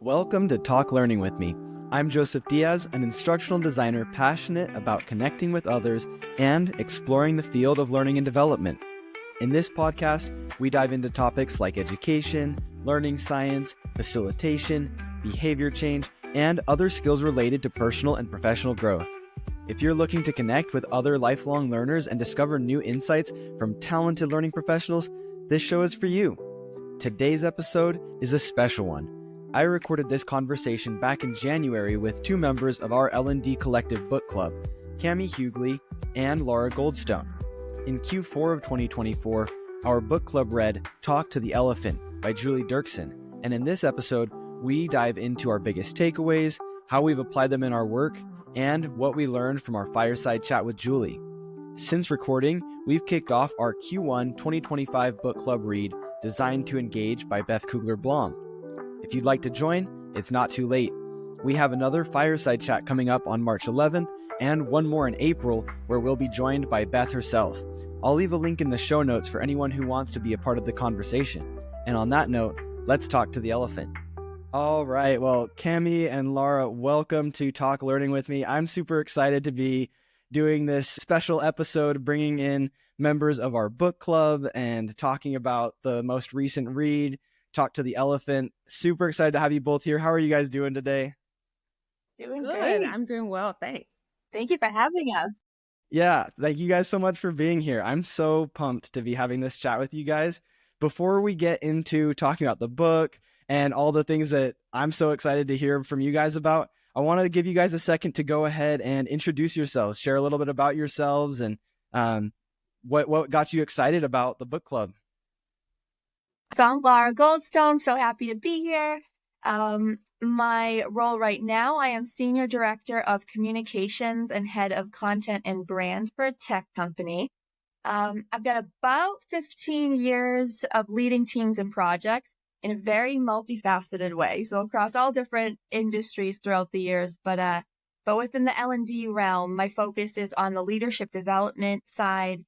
Welcome to Talk Learning with me. I'm Joseph Diaz, an instructional designer passionate about connecting with others and exploring the field of learning and development. In this podcast, we dive into topics like education, learning science, facilitation, behavior change, and other skills related to personal and professional growth. If you're looking to connect with other lifelong learners and discover new insights from talented learning professionals, this show is for you. Today's episode is a special one. I recorded this conversation back in January with two members of our L&D Collective book club, Kamye Hugley and Laura Goldstone. In Q4 of 2024, our book club read Talk to the Elephant by Julie Dirksen, and in this episode, we dive into our biggest takeaways, how we've applied them in our work, and what we learned from our fireside chat with Julie. Since recording, we've kicked off our Q1 2025 book club read, Designed to Engage by Beth Cougler Blom. If you'd like to join, it's not too late. We have another fireside chat coming up on March 11th and one more in April where we'll be joined by Beth herself. I'll leave a link in the show notes for anyone who wants to be a part of the conversation. And on that note, let's talk to the elephant. All right. Well, Kamye and Laura, welcome to Talk Learning with me. I'm super excited to be doing this special episode, bringing in members of our book club and talking about the most recent read, Talk to the Elephant. Super excited to have you both here. How are you guys doing today? Doing Good. great. I'm doing well. Thanks. Thank you for having us. Yeah, thank you guys so much for being here. I'm so pumped to be having this chat with you guys. Before we get into talking about the book and all the things that I'm so excited to hear from you guys about, I want to give you guys a second to go ahead and introduce yourselves, share a little bit about yourselves and what got you excited about the book club. So I'm Laura Goldstone, so happy to be here. My role right now, I am Senior Director of Communications and Head of Content and Brand for a tech company. I've got about 15 years of leading teams and projects in a very multifaceted way, so across all different industries throughout the years. But within the L&D realm, my focus is on the leadership development side,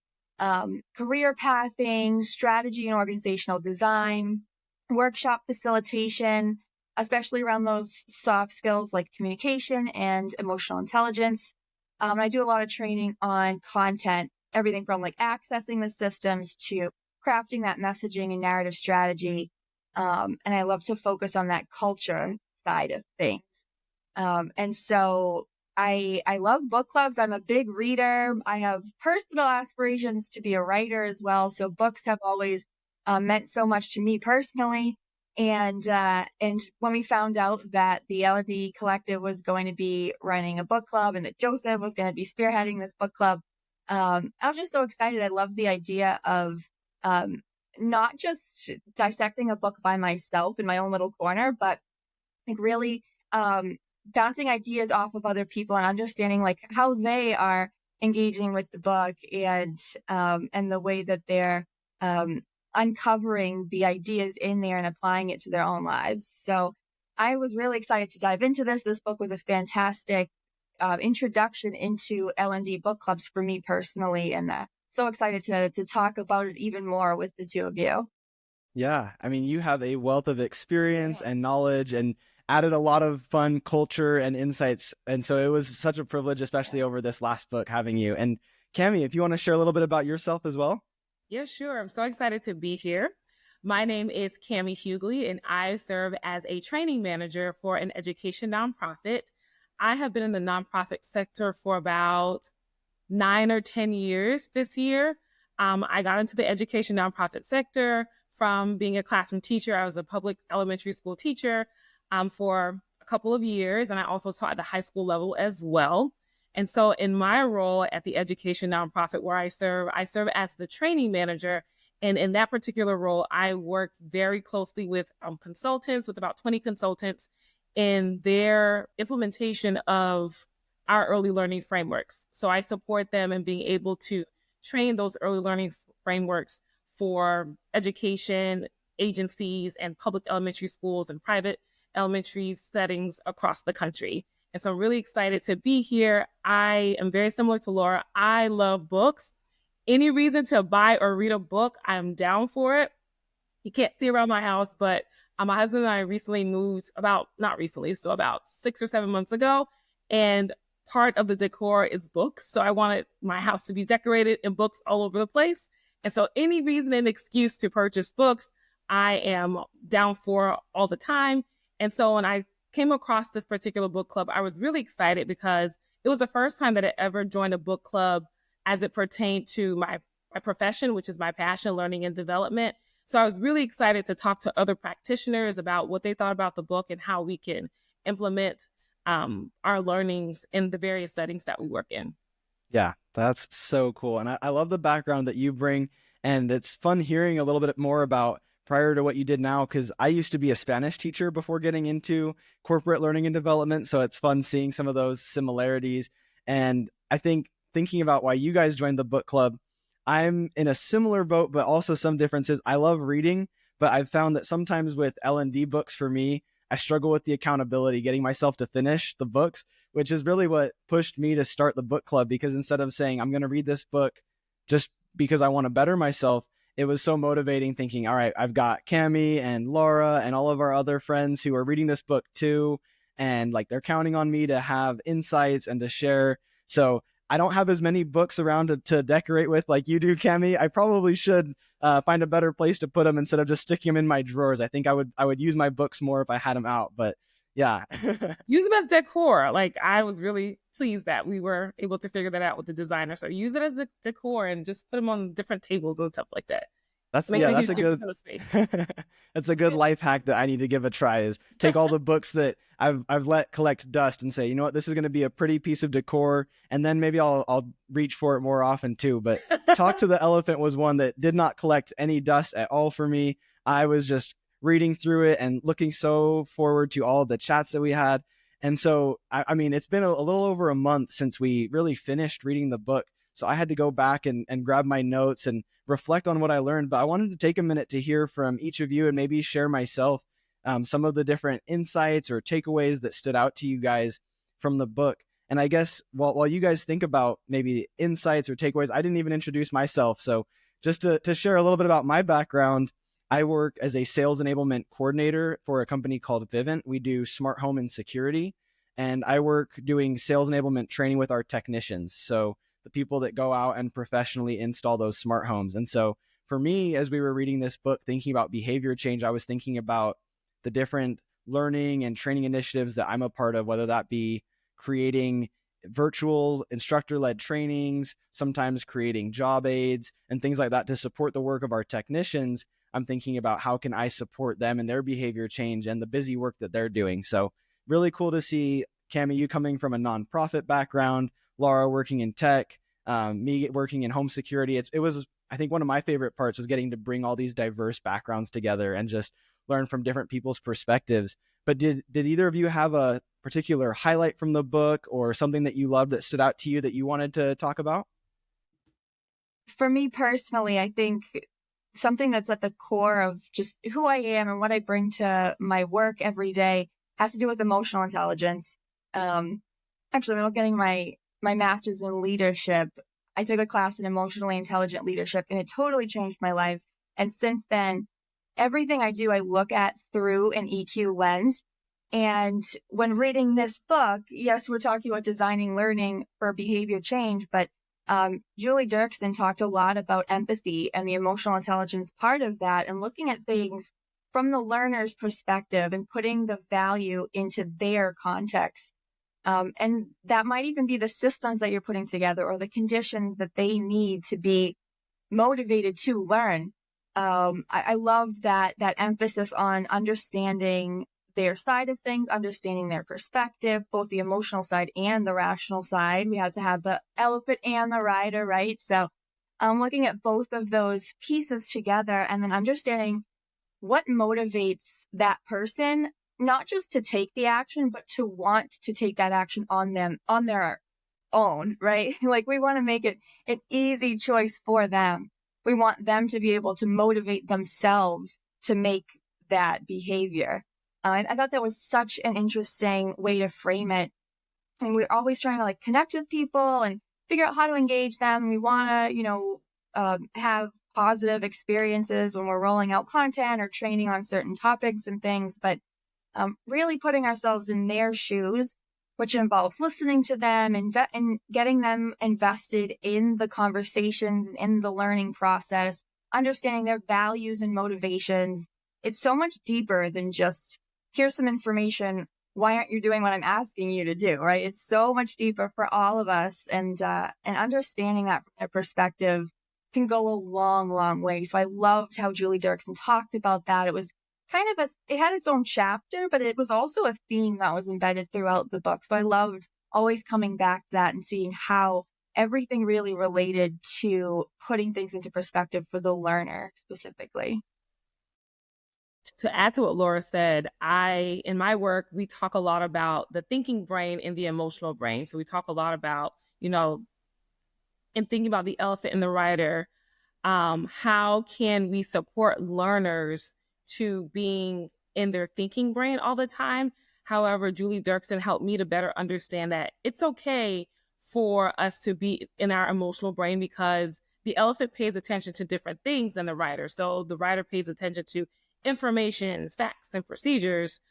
career pathing, strategy and organizational design, workshop facilitation, especially around those soft skills like communication and emotional intelligence. I do a lot of training on content, everything from like accessing the systems to crafting that messaging and narrative strategy. And I love to focus on that culture side of things. And so I love book clubs. I'm a big reader. I have personal aspirations to be a writer as well. So books have always meant so much to me personally. And when we found out that the L&D Collective was going to be running a book club and that Joseph was going to be spearheading this book club, I was just so excited. I love the idea of not just dissecting a book by myself in my own little corner, but like really bouncing ideas off of other people and understanding like how they are engaging with the book and the way that they're uncovering the ideas in there and applying it to their own lives. So I was really excited to dive into this. This book was a fantastic introduction into L&D book clubs for me personally, and so excited to talk about it even more with the two of you. Yeah, I mean, you have a wealth of experience and knowledge and added a lot of fun culture and insights. And so it was such a privilege, especially over this last book, having you. And Kamye, if you want to share a little bit about yourself as well. Yeah, sure. I'm so excited to be here. My name is Kamye Hugley, and I serve as a training manager for an education nonprofit. I have been in the nonprofit sector for about 9 or 10 years this year. I got into the education nonprofit sector from being a classroom teacher. I was a public elementary school teacher for a couple of years, and I also taught at the high school level as well. And so in my role at the education nonprofit where I serve as the training manager. And in that particular role, I work very closely with consultants, with about 20 consultants in their implementation of our early learning frameworks. So I support them in being able to train those early learning frameworks for education agencies and public elementary schools and private elementary settings across the country. And so I'm really excited to be here. I am very similar to Laura. I love books. Any reason to buy or read a book, I'm down for it. You can't see around my house, but My husband and I recently moved about 6 or 7 months ago. And part of the decor is books. So I wanted my house to be decorated and books all over the place. And so any reason and excuse to purchase books, I am down for all the time. And so when I came across this particular book club, I was really excited because it was the first time that I ever joined a book club as it pertained to my profession, which is my passion, learning and development. So I was really excited to talk to other practitioners about what they thought about the book and how we can implement our learnings in the various settings that we work in. Yeah, that's so cool. And I love the background that you bring. And it's fun hearing a little bit more about prior to what you did now, because I used to be a Spanish teacher before getting into corporate learning and development. So it's fun seeing some of those similarities. And I think thinking about why you guys joined the book club, I'm in a similar boat, but also some differences. I love reading, but I've found that sometimes with L&D books for me, I struggle with the accountability, getting myself to finish the books, which is really what pushed me to start the book club. Because instead of saying, I'm going to read this book just because I want to better myself, it was so motivating thinking, all right, I've got Kamye and Laura and all of our other friends who are reading this book too. And like, they're counting on me to have insights and to share. So I don't have as many books around to decorate with like you do, Kamye. I probably should find a better place to put them instead of just sticking them in my drawers. I think I would use my books more if I had them out, but yeah. Use them as decor. Like, I was really pleased that we were able to figure that out with the designer. So use it as a decor and just put them on different tables and stuff like that. That's a good that's a good life hack that I need to give a try, is take all the books that I've let collect dust and say, you know what, this is going to be a pretty piece of decor, and then maybe I'll reach for it more often too. But Talk to the Elephant was one that did not collect any dust at all for me. I was just reading through it and looking so forward to all of the chats that we had. And so, I mean, it's been a little over a month since we really finished reading the book. So I had to go back and grab my notes and reflect on what I learned. But I wanted to take a minute to hear from each of you and maybe share myself some of the different insights or takeaways that stood out to you guys from the book. And I guess while you guys think about maybe insights or takeaways, I didn't even introduce myself. So just to share a little bit about my background, I work as a sales enablement coordinator for a company called Vivint. We do smart home and security, and I work doing sales enablement training with our technicians. So the people that go out and professionally install those smart homes. And so for me, as we were reading this book, thinking about behavior change, I was thinking about the different learning and training initiatives that I'm a part of, whether that be creating virtual instructor-led trainings, sometimes creating job aids and things like that to support the work of our technicians. I'm thinking about how can I support them in their behavior change and the busy work that they're doing. So really cool to see, Kamye, you coming from a nonprofit background, Laura working in tech, me working in home security. It was, I think one of my favorite parts was getting to bring all these diverse backgrounds together and just learn from different people's perspectives. But did either of you have a particular highlight from the book or something that you loved that stood out to you that you wanted to talk about? For me personally, I think something that's at the core of just who I am and what I bring to my work every day has to do with emotional intelligence. Actually, when I was getting my master's in leadership, I took a class in emotionally intelligent leadership, and it totally changed my life. And since then, everything I do, I look at through an EQ lens. And when reading this book, yes, we're talking about designing learning for behavior change, but Julie Dirksen talked a lot about empathy and the emotional intelligence part of that, and looking at things from the learner's perspective and putting the value into their context. And that might even be the systems that you're putting together or the conditions that they need to be motivated to learn. I love that emphasis on understanding their side of things, understanding their perspective, both the emotional side and the rational side. We had to have the elephant and the rider, right? So looking at both of those pieces together and then understanding what motivates that person, not just to take the action, but to want to take that action on their own, right? Like, we want to make it an easy choice for them. We want them to be able to motivate themselves to make that behavior. I thought that was such an interesting way to frame it. And we're always trying to connect with people and figure out how to engage them. We want to, have positive experiences when we're rolling out content or training on certain topics and things, but really putting ourselves in their shoes, which involves listening to them and getting them invested in the conversations and in the learning process, understanding their values and motivations. It's so much deeper than just, here's some information. Why aren't you doing what I'm asking you to do, right? It's so much deeper for all of us. And understanding that from their perspective can go a long, long way. So I loved how Julie Dirksen talked about that. It was it had its own chapter, but it was also a theme that was embedded throughout the book. So I loved always coming back to that and seeing how everything really related to putting things into perspective for the learner specifically. To add to what Laura said, in my work, we talk a lot about the thinking brain and the emotional brain. So we talk a lot about, in thinking about the elephant and the rider, how can we support learners to being in their thinking brain all the time? However, Julie Dirksen helped me to better understand that it's okay for us to be in our emotional brain, because the elephant pays attention to different things than the rider. So the rider pays attention to information, facts, and procedures.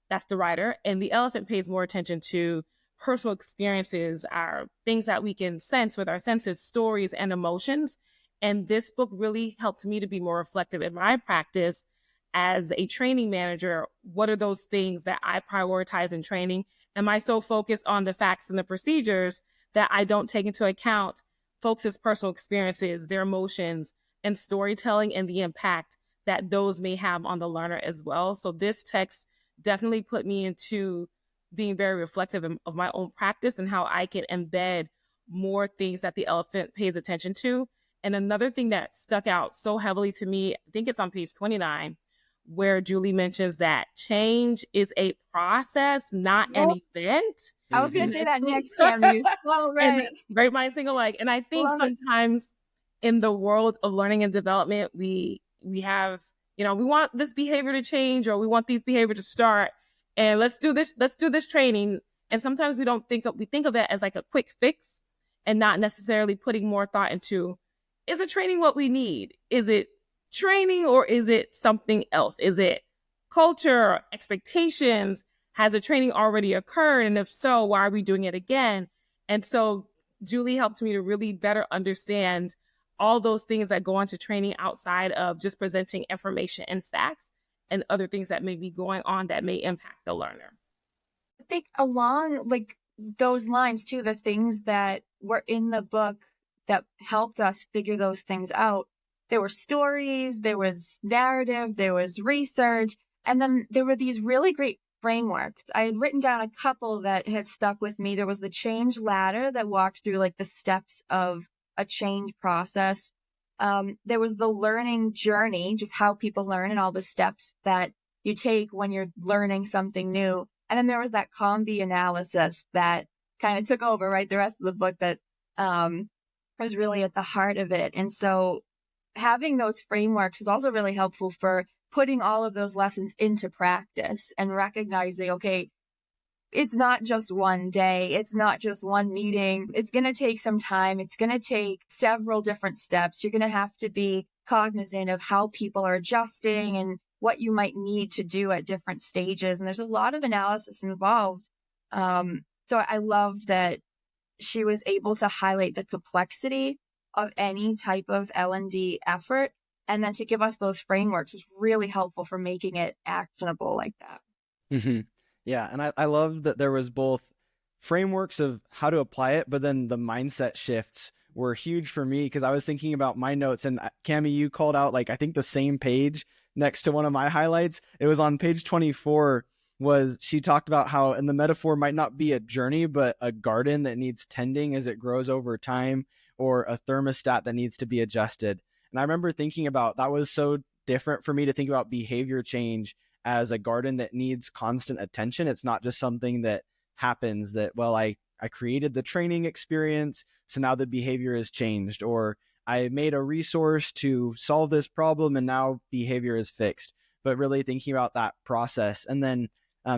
That's the rider. And the elephant pays more attention to personal experiences, our things that we can sense with our senses, stories, and emotions. And this book really helped me to be more reflective in my practice as a training manager. What are those things that I prioritize in training? Am I so focused on the facts and the procedures that I don't take into account folks' personal experiences, their emotions, and storytelling, and the impact that those may have on the learner as well? So this text definitely put me into being very reflective of my own practice and how I can embed more things that the elephant pays attention to. And another thing that stuck out so heavily to me, I think it's on page 29, where Julie mentions that change is a process, not an event. I was going to say that next, Kamye. Well, right. Great minds think alike. And I think sometimes in the world of learning and development, we have, we want this behavior to change, or we want these behavior to start, and let's do this training. And sometimes we think of it as like a quick fix, and not necessarily putting more thought into, is a training what we need? Is it training, or is it something else? Is it culture, expectations? Has a training already occurred? And if so, why are we doing it again? And so Julie helped me to really better understand all those things that go into training outside of just presenting information and facts, and other things that may be going on that may impact the learner. I think along those lines too, the things that were in the book that helped us figure those things out, there were stories, there was narrative, there was research, and then there were these really great frameworks. I had written down a couple that had stuck with me. There was the change ladder that walked through the steps of a change process. There was the learning journey, just how people learn and all the steps that you take when you're learning something new. And then there was that Kamye analysis that kind of took over, right? The rest of the book that was really at the heart of it. And so having those frameworks was also really helpful for putting all of those lessons into practice and recognizing, okay, it's not just one day. It's not just one meeting. It's going to take some time. It's going to take several different steps. You're going to have to be cognizant of how people are adjusting and what you might need to do at different stages. And there's a lot of analysis involved. So I loved that she was able to highlight the complexity of any type of L&D effort, and then to give us those frameworks was really helpful for making it actionable like that. Mm-hmm. Yeah. And I love that there was both frameworks of how to apply it, but then the mindset shifts were huge for me, because I was thinking about my notes, and Kamye, you called out I think the same page next to one of my highlights. It was on page 24. She talked about how, and the metaphor might not be a journey, but a garden that needs tending as it grows over time, or a thermostat that needs to be adjusted. And I remember thinking about that was so different for me to think about behavior change as a garden that needs constant attention. It's not just something that happens that, well, I created the training experience, so now the behavior has changed, or I made a resource to solve this problem and now behavior is fixed. But really thinking about that process. And then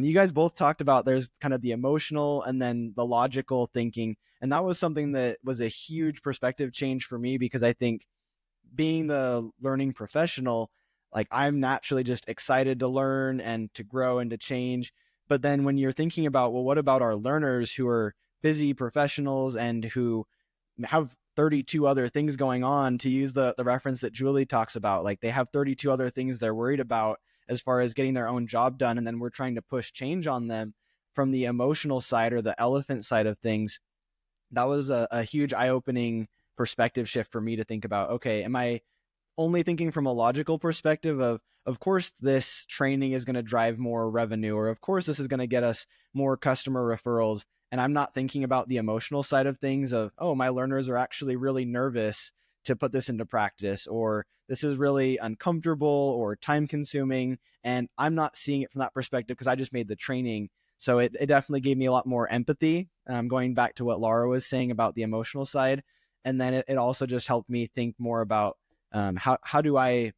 you guys both talked about there's kind of the emotional and then the logical thinking. And that was something that was a huge perspective change for me, because I think being the learning professional, like I'm naturally just excited to learn and to grow and to change. But then when you're thinking about, well, what about our learners who are busy professionals and who have 32 other things going on, to use the reference that Julie talks about, like they have 32 other things they're worried about as far as getting their own job done. And then we're trying to push change on them from the emotional side or the elephant side of things. That was a huge eye-opening perspective shift for me to think about, okay, am I only thinking from a logical perspective of course this training is going to drive more revenue, or of course this is going to get us more customer referrals, and I'm not thinking about the emotional side of things of, oh, my learners are actually really nervous to put this into practice, or this is really uncomfortable or time consuming, and I'm not seeing it from that perspective because I just made the training. So it definitely gave me a lot more empathy, going back to what Laura was saying about the emotional side. And then it also just helped me think more about how do I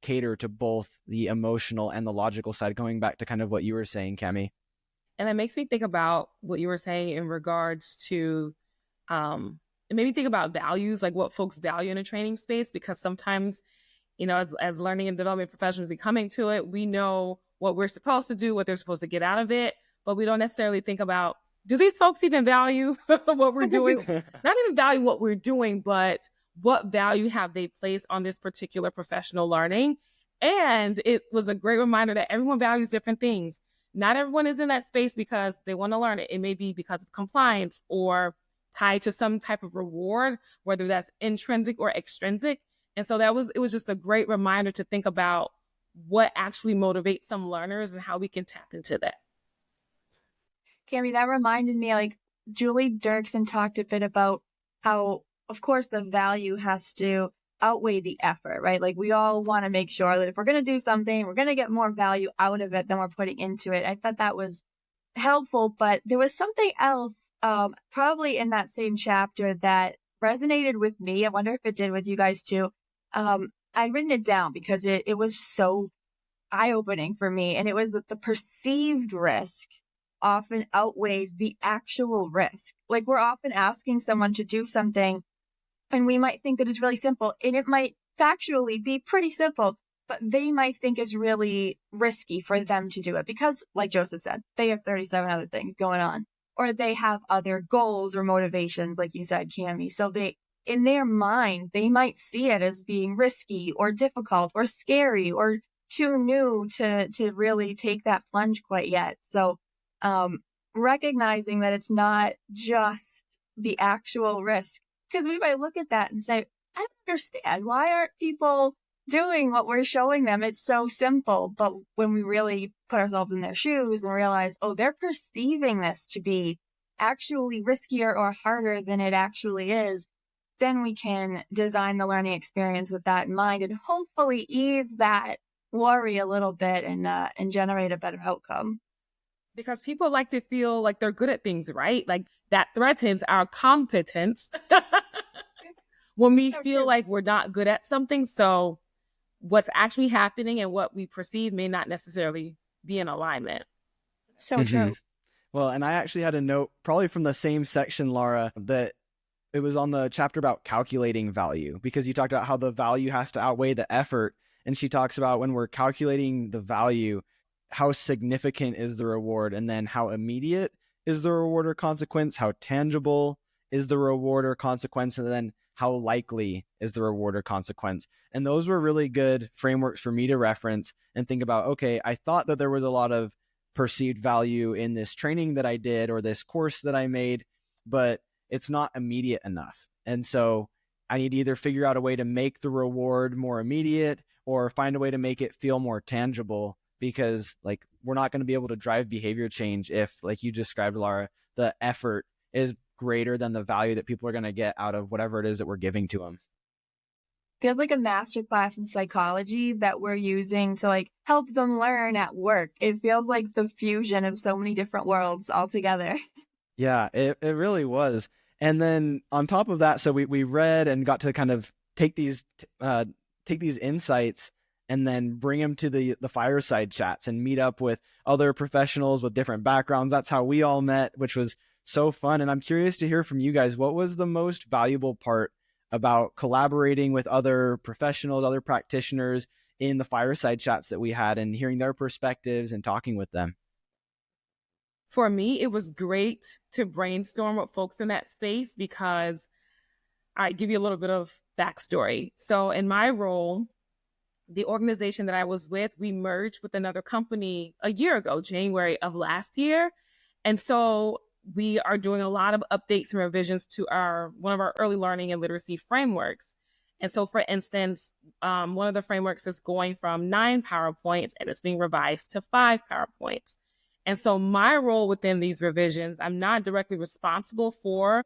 cater to both the emotional and the logical side, going back to kind of what you were saying, Kamye. And that makes me think about what you were saying in regards to, it made me think about values, like what folks value in a training space, because sometimes, as learning and development professionals coming to it, we know what we're supposed to do, what they're supposed to get out of it, but we don't necessarily think about, do these folks even value what we're doing? Not even value what we're doing, but what value have they placed on this particular professional learning? And it was a great reminder that everyone values different things. Not everyone is in that space because they want to learn it. It may be because of compliance or tied to some type of reward, whether that's intrinsic or extrinsic. And so it was just a great reminder to think about what actually motivates some learners and how we can tap into that. Kamye, that reminded me, like Julie Dirksen talked a bit about how, of course, the value has to outweigh the effort, right? Like we all want to make sure that if we're going to do something, we're going to get more value out of it than we're putting into it. I thought that was helpful, but there was something else, probably in that same chapter that resonated with me. I wonder if it did with you guys too. I'd written it down because it was so eye-opening for me. And it was that the perceived risk often outweighs the actual risk. Like we're often asking someone to do something and we might think that it's really simple, and it might factually be pretty simple, but they might think it's really risky for them to do it because, like Joseph said, they have 37 other things going on, or they have other goals or motivations, like you said, Kamye. So in their mind, they might see it as being risky or difficult or scary or too new to really take that plunge quite yet. So recognizing that it's not just the actual risk, because we might look at that and say, I don't understand. Why aren't people doing what we're showing them? It's so simple. But when we really put ourselves in their shoes and realize, oh, they're perceiving this to be actually riskier or harder than it actually is, then we can design the learning experience with that in mind and hopefully ease that worry a little bit and generate a better outcome. Because people like to feel like they're good at things, right? Like that threatens our competence when we feel like we're not good at something. So what's actually happening and what we perceive may not necessarily be in alignment. So true. Well, and I actually had a note probably from the same section, Laura, that it was on the chapter about calculating value, because you talked about how the value has to outweigh the effort. And she talks about when we're calculating the value, how significant is the reward, and then how immediate is the reward or consequence, how tangible is the reward or consequence, and then how likely is the reward or consequence. And those were really good frameworks for me to reference and think about, okay, I thought that there was a lot of perceived value in this training that I did or this course that I made, but it's not immediate enough. And so I need to either figure out a way to make the reward more immediate or find a way to make it feel more tangible, because like we're not going to be able to drive behavior change if, like you described, Laura, the effort is greater than the value that people are going to get out of whatever it is that we're giving to them. Feels like a masterclass in psychology that we're using to like help them learn at work. It feels like the fusion of so many different worlds all together. Yeah, it really was. And then on top of that, so we read and got to kind of take these insights and then bring them to the fireside chats and meet up with other professionals with different backgrounds. That's how we all met, which was so fun. And I'm curious to hear from you guys, what was the most valuable part about collaborating with other professionals, other practitioners in the fireside chats that we had and hearing their perspectives and talking with them? For me, it was great to brainstorm with folks in that space because I give you a little bit of backstory. So in my role, the organization that I was with, we merged with another company a year ago, January of last year. And so we are doing a lot of updates and revisions to one of our early learning and literacy frameworks. And so, for instance, one of the frameworks is going from 9 PowerPoints and it's being revised to 5 PowerPoints. And so my role within these revisions, I'm not directly responsible for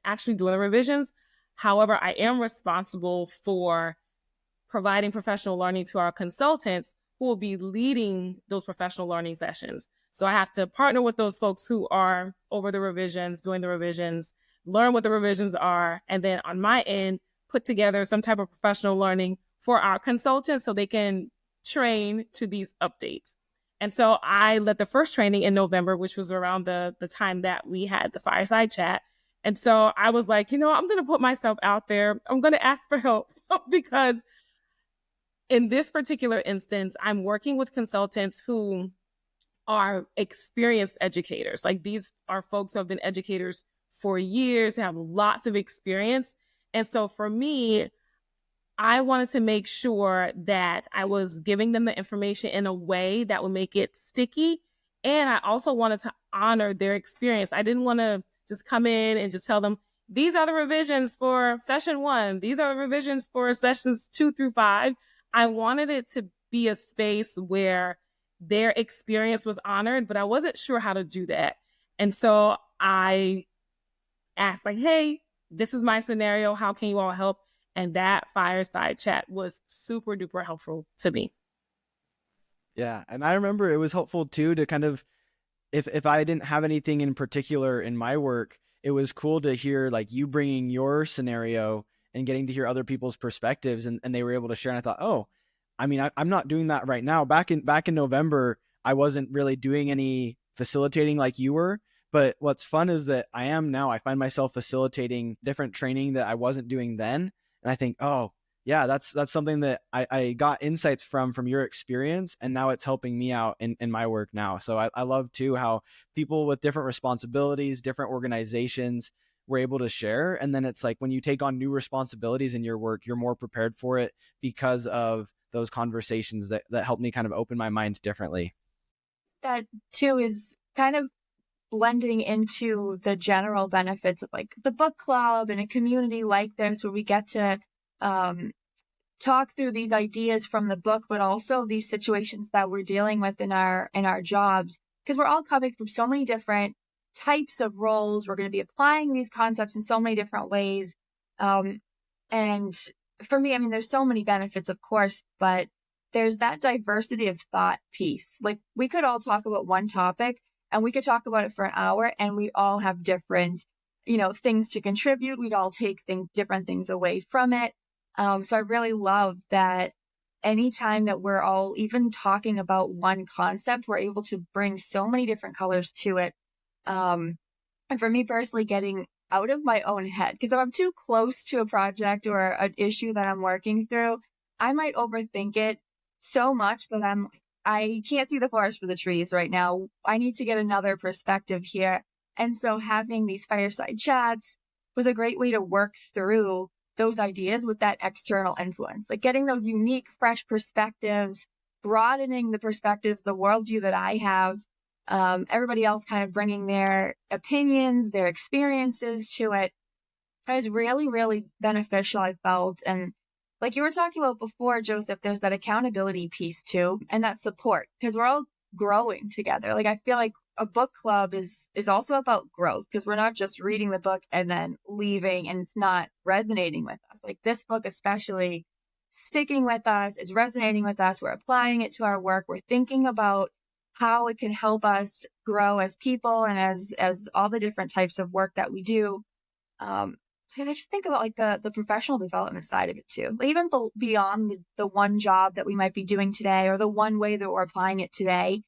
actually doing the revisions. However, I am responsible for providing professional learning to our consultants who will be leading those professional learning sessions. So I have to partner with those folks who are over the revisions, doing the revisions, learn what the revisions are, and then on my end, put together some type of professional learning for our consultants so they can train to these updates. And so I led the first training in November, which was around the time that we had the fireside chat. And so I was like, I'm going to put myself out there. I'm going to ask for help because in this particular instance, I'm working with consultants who are experienced educators. Like, these are folks who have been educators for years, have lots of experience. And so for me, I wanted to make sure that I was giving them the information in a way that would make it sticky. And I also wanted to honor their experience. I didn't want to just come in and just tell them, these are the revisions for session 1. These are the revisions for sessions 2 through 5. I wanted it to be a space where their experience was honored, but I wasn't sure how to do that. And so I asked, like, hey, this is my scenario. How can you all help? And that fireside chat was super duper helpful to me. Yeah. And I remember it was helpful too to kind of, if I didn't have anything in particular in my work, it was cool to hear like you bringing your scenario and getting to hear other people's perspectives, and they were able to share. And I thought, oh, I mean, I'm not doing that right now. Back in November, I wasn't really doing any facilitating like you were. But what's fun is that I am now. I find myself facilitating different training that I wasn't doing then. And I think, oh, yeah, that's something that I got insights from your experience. And now it's helping me out in my work now. So I love too how people with different responsibilities, different organizations were able to share. And then it's like when you take on new responsibilities in your work, you're more prepared for it because of those conversations that helped me kind of open my mind differently. That too is kind of blending into the general benefits of like the book club and a community like this, where we get to talk through these ideas from the book, but also these situations that we're dealing with in our jobs, because we're all coming from so many different types of roles. We're going to be applying these concepts in so many different ways. And for me, I mean, there's so many benefits, of course, but there's that diversity of thought piece. Like, we could all talk about one topic and we could talk about it for an hour, and we all have different, things to contribute. We'd all take different things away from it. So I really love that anytime that we're all even talking about one concept, we're able to bring so many different colors to it. And for me personally, getting out of my own head, because if I'm too close to a project or an issue that I'm working through, I might overthink it so much that I can't see the forest for the trees right now. I need to get another perspective here. And so having these fireside chats was a great way to work through those ideas with that external influence, like getting those unique, fresh perspectives, broadening the perspectives, the worldview that I have, everybody else kind of bringing their opinions, their experiences to it. It was really, really beneficial, I felt. And like you were talking about before, Joseph, there's that accountability piece too, and that support, because we're all growing together. Like, I feel like a book club is also about growth, because we're not just reading the book and then leaving and it's not resonating with us. Like, this book especially sticking with us, it's resonating with us, we're applying it to our work, we're thinking about how it can help us grow as people and as all the different types of work that we do. So I just think about like the professional development side of it too, like even beyond the one job that we might be doing today, or the one way that we're applying it today.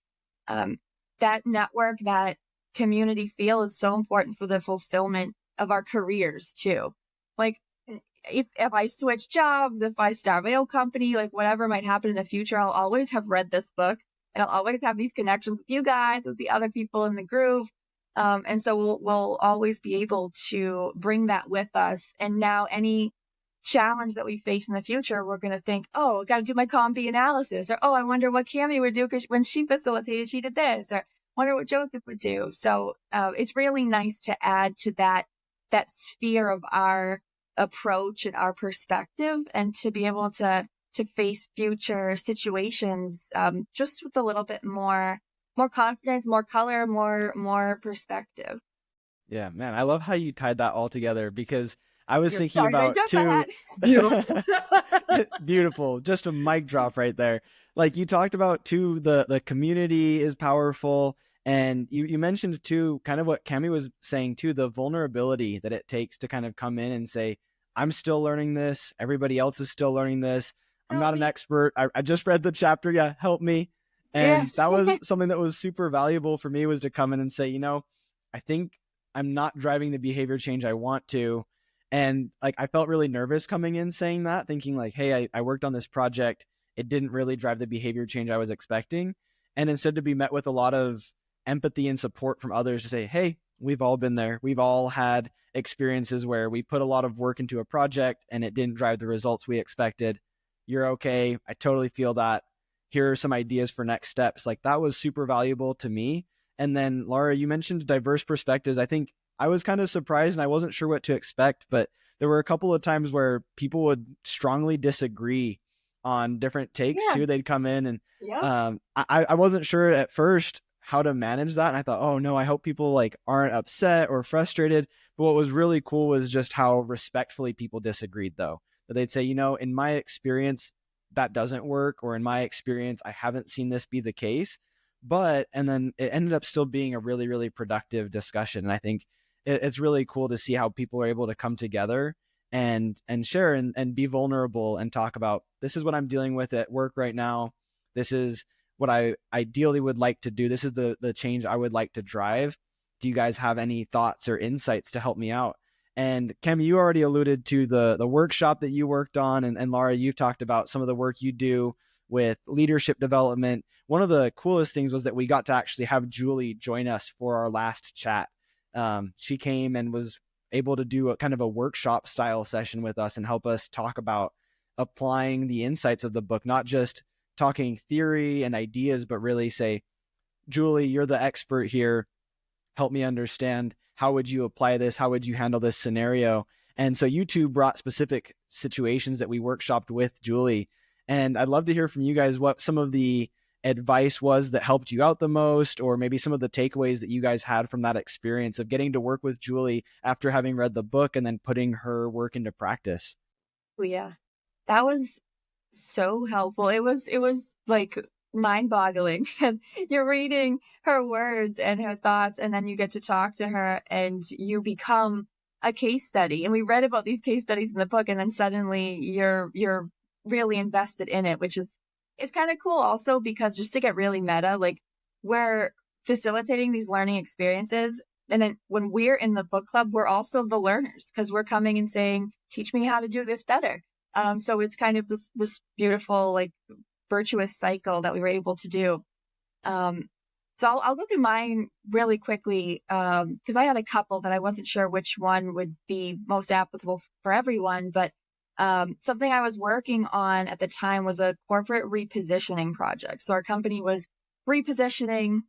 That network, that community feel is so important for the fulfillment of our careers too. Like, if I switch jobs, if I start my own company, like whatever might happen in the future, I'll always have read this book and I'll always have these connections with you guys, with the other people in the group. And so we'll always be able to bring that with us. And now any challenge that we face in the future, we're going to think, oh, I got to do my Kamye analysis, or, oh, I wonder what Kamye would do because when she facilitated, she did this, or wonder what Joseph would do. So it's really nice to add to that sphere of our approach and our perspective, and to be able to face future situations just with a little bit more confidence, more color, more perspective. Yeah, man, I love how you tied that all together, because I was thinking Sorry, about two Beautiful. beautiful, just a mic drop right there. Like you talked about too, the community is powerful, and you mentioned too, kind of what Kamye was saying too, the vulnerability that it takes to kind of come in and say, I'm still learning this. Everybody else is still learning this. I'm not an expert. I just read the chapter. Yeah, help me. And Yes. that was something that was super valuable for me, was to come in and say, I think I'm not driving the behavior change I want to. And like, I felt really nervous coming in saying that, thinking like, hey, I worked on this project. It didn't really drive the behavior change I was expecting. And instead to be met with a lot of empathy and support from others to say, hey, we've all been there. We've all had experiences where we put a lot of work into a project and it didn't drive the results we expected. You're okay. I totally feel that. Here are some ideas for next steps. Like, that was super valuable to me. And then Laura, you mentioned diverse perspectives. I think I was kind of surprised and I wasn't sure what to expect, but there were a couple of times where people would strongly disagree on different takes too. They'd come in and I wasn't sure at first how to manage that. And I thought, oh no, I hope people like aren't upset or frustrated. But what was really cool was just how respectfully people disagreed, though. That they'd say, in my experience, that doesn't work, or in my experience, I haven't seen this be the case. And then it ended up still being a really, really productive discussion. And I think it's really cool to see how people are able to come together and share and be vulnerable and talk about, this is what I'm dealing with at work right now. This is what I ideally would like to do. This is the change I would like to drive. Do you guys have any thoughts or insights to help me out? And Kamye, you already alluded to the workshop that you worked on. And Laura, you've talked about some of the work you do with leadership development. One of the coolest things was that we got to actually have Julie join us for our last chat. She came and was able to do a kind of a workshop style session with us and help us talk about applying the insights of the book, not just talking theory and ideas, but really say, Julie, you're the expert here. Help me understand, how would you apply this? How would you handle this scenario? And so you two brought specific situations that we workshopped with Julie. And I'd love to hear from you guys what some of the advice was that helped you out the most, or maybe some of the takeaways that you guys had from that experience of getting to work with Julie after having read the book and then putting her work into practice. Oh, yeah, that was so helpful. It was like mind-boggling. You're reading her words and her thoughts, and then you get to talk to her and you become a case study. And we read about these case studies in the book, and then suddenly you're really invested in it, which is kind of cool also, because just to get really meta, like, we're facilitating these learning experiences, and then when we're in the book club, we're also the learners, because we're coming and saying, teach me how to do this better. So it's kind of this beautiful, like, virtuous cycle that we were able to do. So I'll go through mine really quickly, because I had a couple that I wasn't sure which one would be most applicable for everyone. But something I was working on at the time was a corporate repositioning project. So our company was repositioning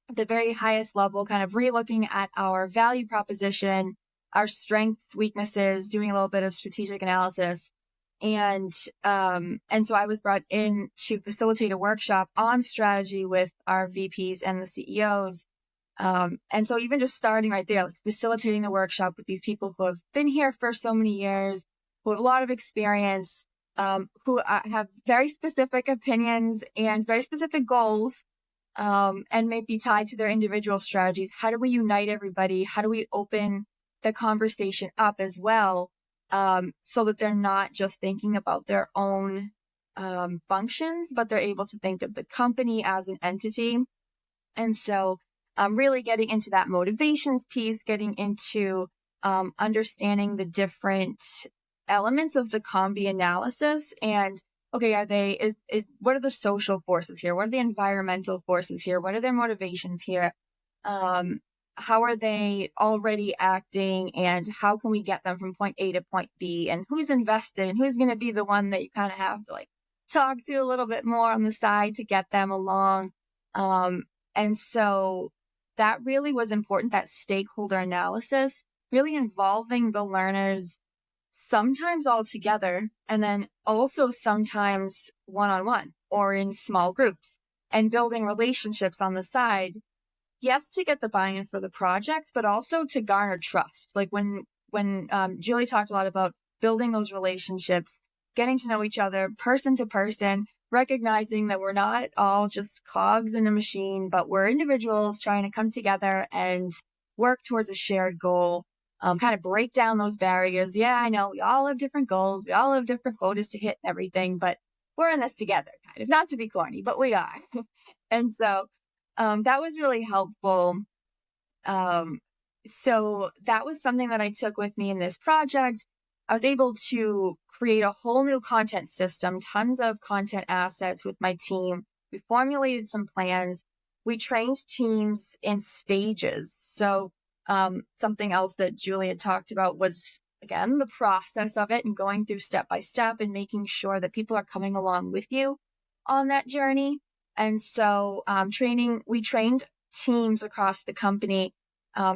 at the very highest level, kind of relooking at our value proposition, our strengths, weaknesses, doing a little bit of strategic analysis. And so I was brought in to facilitate a workshop on strategy with our VPs and the CEOs. And so even just starting right there, like, facilitating the workshop with these people who have been here for so many years, who have a lot of experience, who have very specific opinions and very specific goals, and may be tied to their individual strategies. How do we unite everybody? How do we open the conversation up as well? So that they're not just thinking about their own functions, but they're able to think of the company as an entity. And so really getting into that motivations piece, getting into understanding the different elements of the Kamye analysis and, okay, what are the social forces here? What are the environmental forces here? What are their motivations here? How are they already acting, and how can we get them from point A to point B, and who's invested and who's going to be the one that you kind of have to like talk to a little bit more on the side to get them along. And so that really was important, that stakeholder analysis, really involving the learners sometimes all together, and then also sometimes one-on-one or in small groups, and building relationships on the side. Yes, to get the buy-in for the project, but also to garner trust. Like when Julie talked a lot about building those relationships, getting to know each other person to person, recognizing that we're not all just cogs in a machine, but we're individuals trying to come together and work towards a shared goal, kind of break down those barriers. Yeah, I know we all have different goals. We all have different quotas to hit and everything, but we're in this together, kind of. Not to be corny, but we are. And so that was really helpful. So that was something that I took with me in this project. I was able to create a whole new content system, tons of content assets with my team. We formulated some plans. We trained teams in stages. So something else that Julie had talked about was, again, the process of it and going through step by step and making sure that people are coming along with you on that journey. And so we trained teams across the company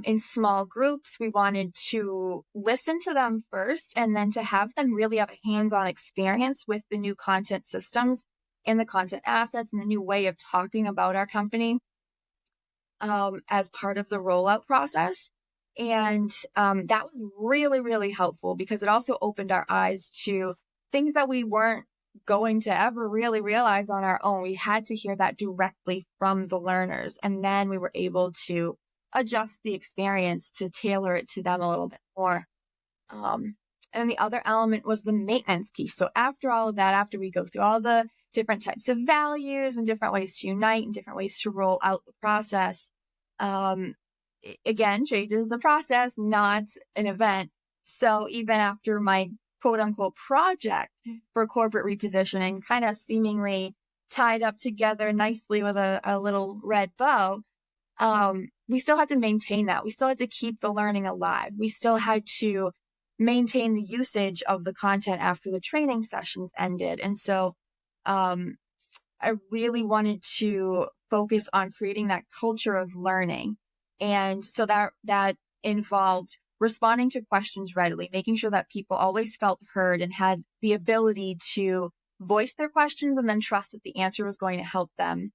in small groups. We wanted to listen to them first and then to have them really have a hands-on experience with the new content systems and the content assets and the new way of talking about our company as part of the rollout process. And that was really, really helpful because it also opened our eyes to things that we weren't going to ever really realize on our own. We had to hear that directly from the learners. And then we were able to adjust the experience to tailor it to them a little bit more. And the other element was the maintenance piece. So after all of that, after we go through all the different types of values and different ways to unite and different ways to roll out the process, again, change is a process, not an event. So even after my quote unquote project for corporate repositioning kind of seemingly tied up together nicely with a little red bow, we still had to maintain that. We still had to keep the learning alive. We still had to maintain the usage of the content after the training sessions ended. And so I really wanted to focus on creating that culture of learning. And so that involved responding to questions readily, making sure that people always felt heard and had the ability to voice their questions and then trust that the answer was going to help them.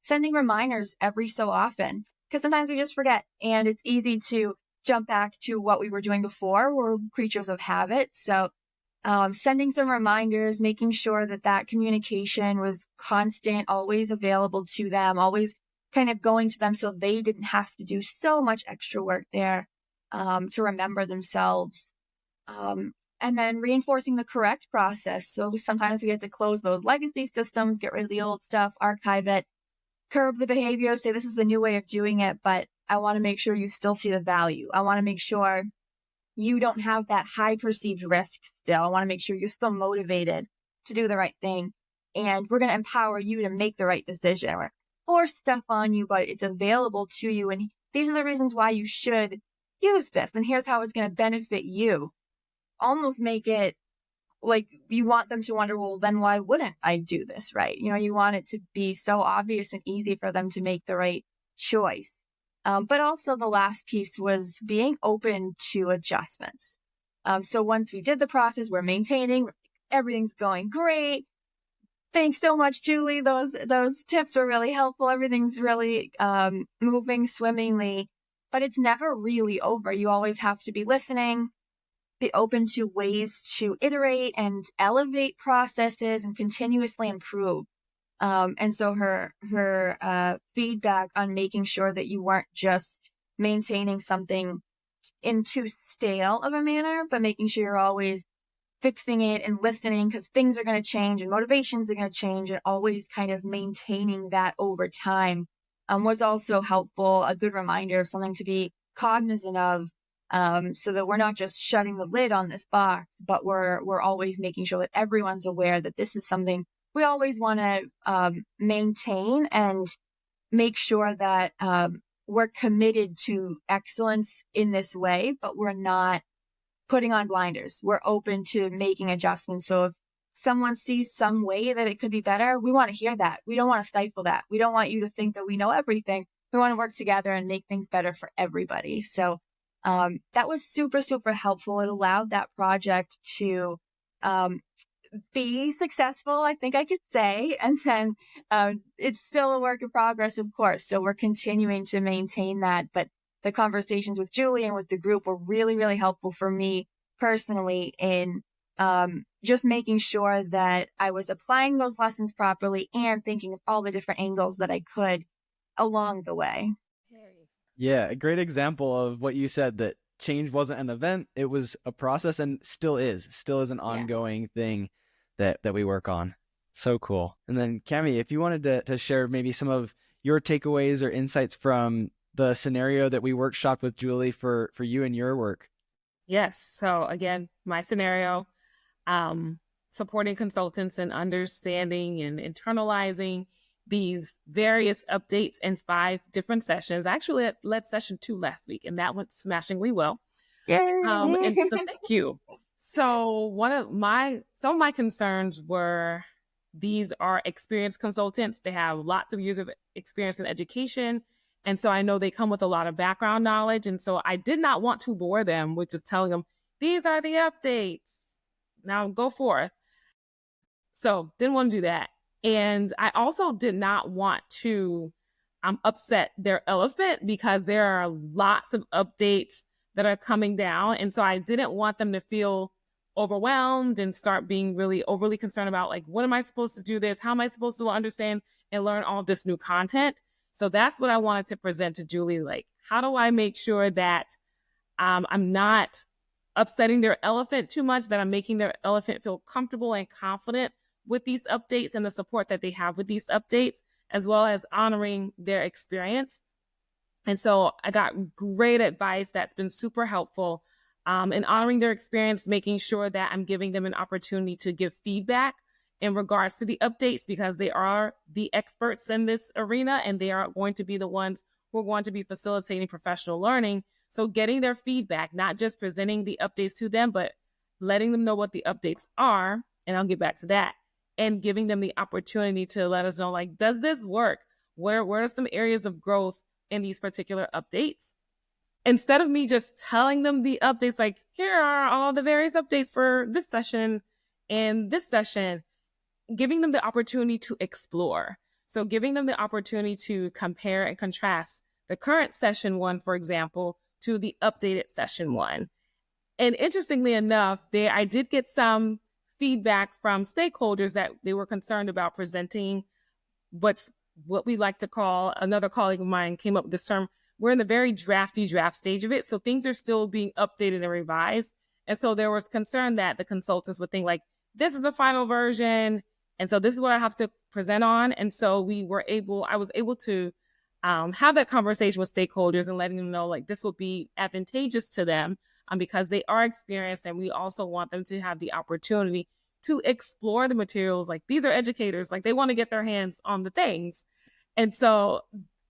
Sending reminders every so often, because sometimes we just forget and it's easy to jump back to what we were doing before. We're creatures of habit. So sending some reminders, making sure that communication was constant, always available to them, always kind of going to them so they didn't have to do so much extra work there to remember themselves. And then reinforcing the correct process. So sometimes we get to close those legacy systems, get rid of the old stuff, archive it, curb the behavior, say this is the new way of doing it, but I want to make sure you still see the value. I want to make sure you don't have that high perceived risk still. I want to make sure you're still motivated to do the right thing. And we're going to empower you to make the right decision. We're going to force stuff on you, but it's available to you. And these are the reasons why you should use this. And here's how it's going to benefit you. Almost make it like you want them to wonder, well, then why wouldn't I do this, right? You want it to be so obvious and easy for them to make the right choice. But also the last piece was being open to adjustments. So once we did the process, we're maintaining, everything's going great. Thanks so much, Julie. Those tips were really helpful. Everything's really moving swimmingly, but it's never really over. You always have to be listening, be open to ways to iterate and elevate processes and continuously improve. And so her feedback on making sure that you weren't just maintaining something in too stale of a manner, but making sure you're always fixing it and listening because things are going to change and motivations are going to change, and always kind of maintaining that over time was also helpful. A good reminder of something to be cognizant of so that we're not just shutting the lid on this box, but we're always making sure that everyone's aware that this is something we always want to maintain and make sure that we're committed to excellence in this way, but we're not putting on blinders. We're open to making adjustments. So if someone sees some way that it could be better, we want to hear that. We don't want to stifle that. We don't want you to think that we know everything. We want to work together and make things better for everybody. So that was super, super helpful. It allowed that project to be successful, I think I could say. And then it's still a work in progress, of course. So we're continuing to maintain that. But the conversations with Julie and with the group were really, really helpful for me personally in just making sure that I was applying those lessons properly and thinking of all the different angles that I could along the way. Yeah, a great example of what you said, that change wasn't an event, it was a process, and still is an ongoing thing that we work on. So cool. And then Kamye, if you wanted to share maybe some of your takeaways or insights from the scenario that we workshopped with Julie for you and your work. Yes. So again, my scenario, supporting consultants and understanding and internalizing these various updates in 5 different sessions. I actually led session 2 last week, and that went smashingly well. Yay! And so thank you. So some of my concerns were, these are experienced consultants. They have lots of years of experience in education. And so I know they come with a lot of background knowledge. And so I did not want to bore them with just telling them, these are the updates. Now go forth. So didn't want to do that. And I also did not want to upset their elephant, because there are lots of updates that are coming down. And so I didn't want them to feel overwhelmed and start being really overly concerned about, like, what am I supposed to do this? How am I supposed to understand and learn all this new content? So that's what I wanted to present to Julie. Like, how do I make sure that I'm not upsetting their elephant too much, that I'm making their elephant feel comfortable and confident with these updates and the support that they have with these updates, as well as honoring their experience. And so I got great advice that's been super helpful in honoring their experience, making sure that I'm giving them an opportunity to give feedback in regards to the updates, because they are the experts in this arena and they are going to be the ones who are going to be facilitating professional learning. So getting their feedback, not just presenting the updates to them, but letting them know what the updates are, and I'll get back to that, and giving them the opportunity to let us know, like, does this work? What are some areas of growth in these particular updates? Instead of me just telling them the updates, like, here are all the various updates for this session and this session, giving them the opportunity to explore. So giving them the opportunity to compare and contrast the current session 1, for example, to the updated session 1. And interestingly enough, I did get some feedback from stakeholders that they were concerned about presenting what we like to call, another colleague of mine came up with this term, we're in the very draft stage of it. So things are still being updated and revised. And so there was concern that the consultants would think, like, this is the final version, and so this is what I have to present on. And so I was able to have that conversation with stakeholders and letting them know, like, this will be advantageous to them because they are experienced, and we also want them to have the opportunity to explore the materials. Like, these are educators, like, they want to get their hands on the things. And so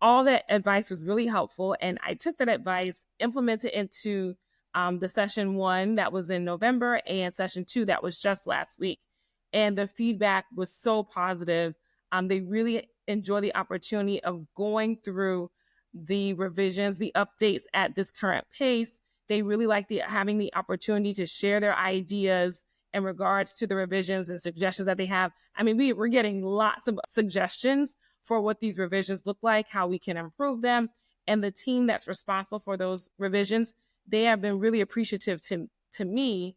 all that advice was really helpful. And I took that advice, implemented into the session 1 that was in November and session 2 that was just last week. And the feedback was so positive. They really enjoy the opportunity of going through the revisions, the updates at this current pace. They really like having the opportunity to share their ideas in regards to the revisions and suggestions that they have. I mean, we're getting lots of suggestions for what these revisions look like, how we can improve them. And the team that's responsible for those revisions, they have been really appreciative to me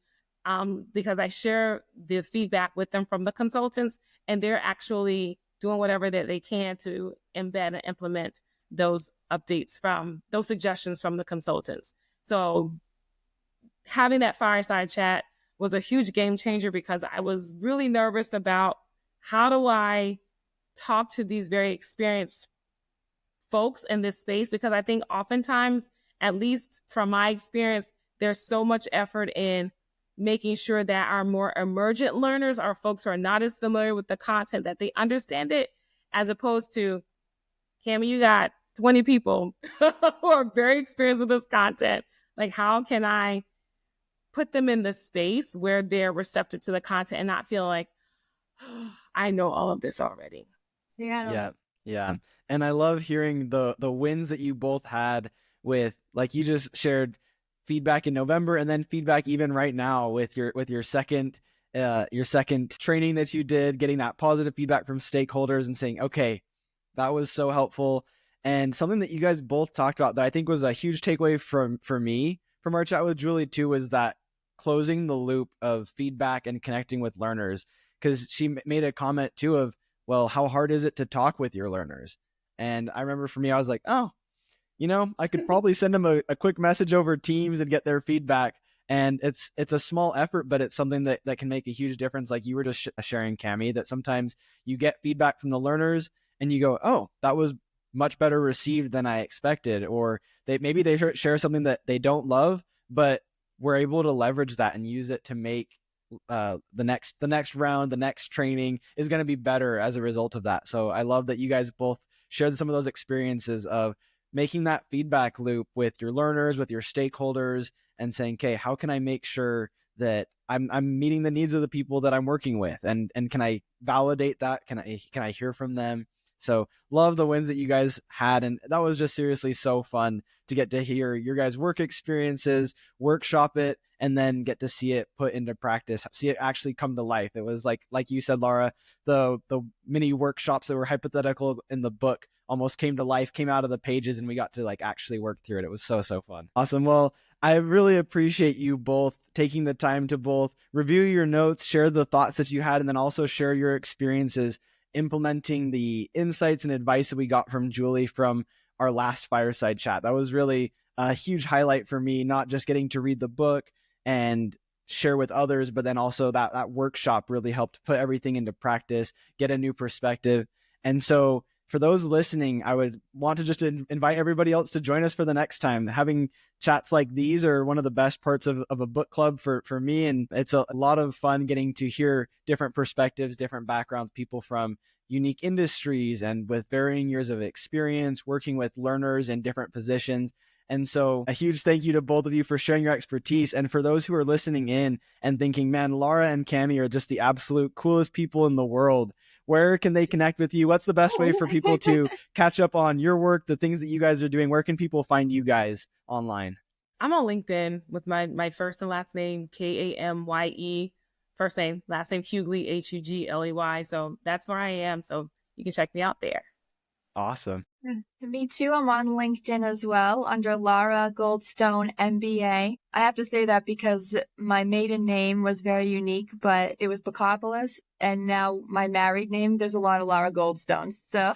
because I share the feedback with them from the consultants, and they're actually doing whatever that they can to embed and implement those updates from those suggestions from the consultants. So having that fireside chat was a huge game changer, because I was really nervous about, how do I talk to these very experienced folks in this space? Because I think oftentimes at least from my experience, there's so much effort in making sure that our more emergent learners, our folks who are not as familiar with the content, that they understand it, as opposed to, Kamye, you got 20 people who are very experienced with this content. Like, how can I put them in the space where they're receptive to the content and not feel like, oh, I know all of this already. Yeah. And I love hearing the wins that you both had with, like, you just shared feedback in November and then feedback even right now with your second training that you did, getting that positive feedback from stakeholders and saying, okay, that was so helpful. And something that you guys both talked about that I think was a huge takeaway for me from our chat with Julie too, was that closing the loop of feedback and connecting with learners. Because she made a comment too of, well, how hard is it to talk with your learners? And I remember for me, I was like, oh, I could probably send them a quick message over Teams and get their feedback. And it's a small effort, but it's something that can make a huge difference. Like you were just sharing, Kamye, that sometimes you get feedback from the learners and you go, oh, that was much better received than I expected. Or maybe they share something that they don't love, but we're able to leverage that and use it to make the next round, the next training is going to be better as a result of that. So I love that you guys both shared some of those experiences of making that feedback loop with your learners, with your stakeholders, and saying, okay, how can I make sure that I'm meeting the needs of the people that I'm working with, and can I validate that? Can I hear from them? So love the wins that you guys had. And that was just seriously so fun to get to hear your guys' work experiences, workshop it, and then get to see it put into practice, see it actually come to life. It was like you said, Laura, the mini workshops that were hypothetical in the book almost came to life, came out of the pages, and we got to like actually work through it. It was so fun. Awesome. Well, I really appreciate you both taking the time to both review your notes, share the thoughts that you had, and then also share your experiences implementing the insights and advice that we got from Julie from our last fireside chat. That was really a huge highlight for me, not just getting to read the book and share with others, but then also that workshop really helped put everything into practice, get a new perspective. And so for those listening, I would want to just invite everybody else to join us for the next time. Having chats like these are one of the best parts of a book club for me. And it's a lot of fun getting to hear different perspectives, different backgrounds, people from unique industries and with varying years of experience, working with learners in different positions. And so a huge thank you to both of you for sharing your expertise. And for those who are listening in and thinking, man, Laura and Kamye are just the absolute coolest people in the world. Where can they connect with you? What's the best way for people to catch up on your work, the things that you guys are doing? Where can people find you guys online? I'm on LinkedIn with my first and last name, Kamye, first name, last name, Hugley, Hugley. So that's where I am. So you can check me out there. Awesome. Me too. I'm on LinkedIn as well under Lara Goldstone MBA. I have to say that because my maiden name was very unique, but it was Bacopoulos. And now my married name, there's a lot of Lara Goldstones. So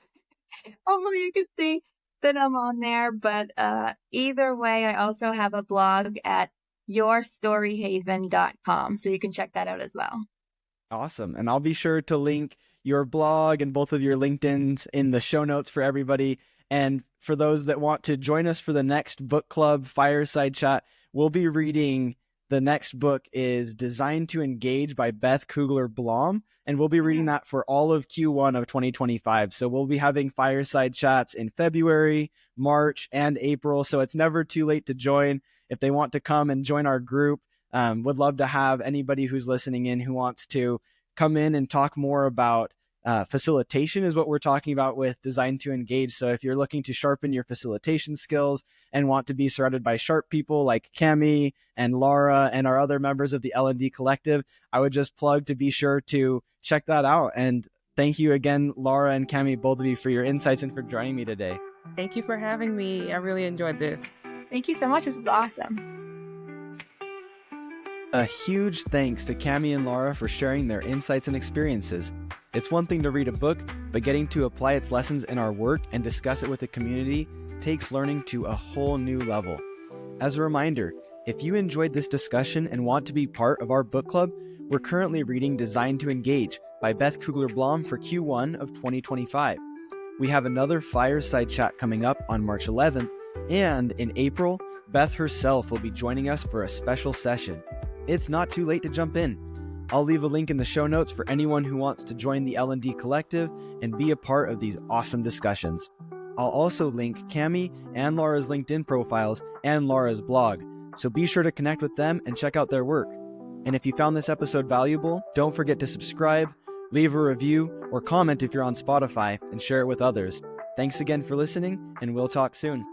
hopefully you can see that I'm on there. But either way, I also have a blog at yourstoryhaven.com. So you can check that out as well. Awesome. And I'll be sure to link your blog and both of your LinkedIns in the show notes for everybody. And for those that want to join us for the next book club fireside chat, we'll be reading, the next book is Designed to Engage by Beth Cougler Blom. And we'll be reading that for all of Q1 of 2025. So we'll be having fireside chats in February, March, and April. So it's never too late to join. If they want to come and join our group, would love to have anybody who's listening in who wants to come in and talk more about facilitation is what we're talking about with Designed to Engage. So if you're looking to sharpen your facilitation skills and want to be surrounded by sharp people like Kamye and Laura and our other members of the L&D Collective, I would just plug to be sure to check that out. And thank you again, Laura and Kamye, both of you, for your insights and for joining me today. Thank you for having me. I really enjoyed this. Thank you so much. This was awesome. A huge thanks to Kamye and Laura for sharing their insights and experiences. It's one thing to read a book, but getting to apply its lessons in our work and discuss it with the community takes learning to a whole new level. As a reminder, if you enjoyed this discussion and want to be part of our book club, we're currently reading Designed to Engage by Beth Cougler Blom for Q1 of 2025. We have another fireside chat coming up on March 11th, and in April, Beth herself will be joining us for a special session. It's not too late to jump in. I'll leave a link in the show notes for anyone who wants to join the L&D Collective and be a part of these awesome discussions. I'll also link Kamye and Laura's LinkedIn profiles and Laura's blog, so be sure to connect with them and check out their work. And if you found this episode valuable, don't forget to subscribe, leave a review, or comment if you're on Spotify, and share it with others. Thanks again for listening, and we'll talk soon.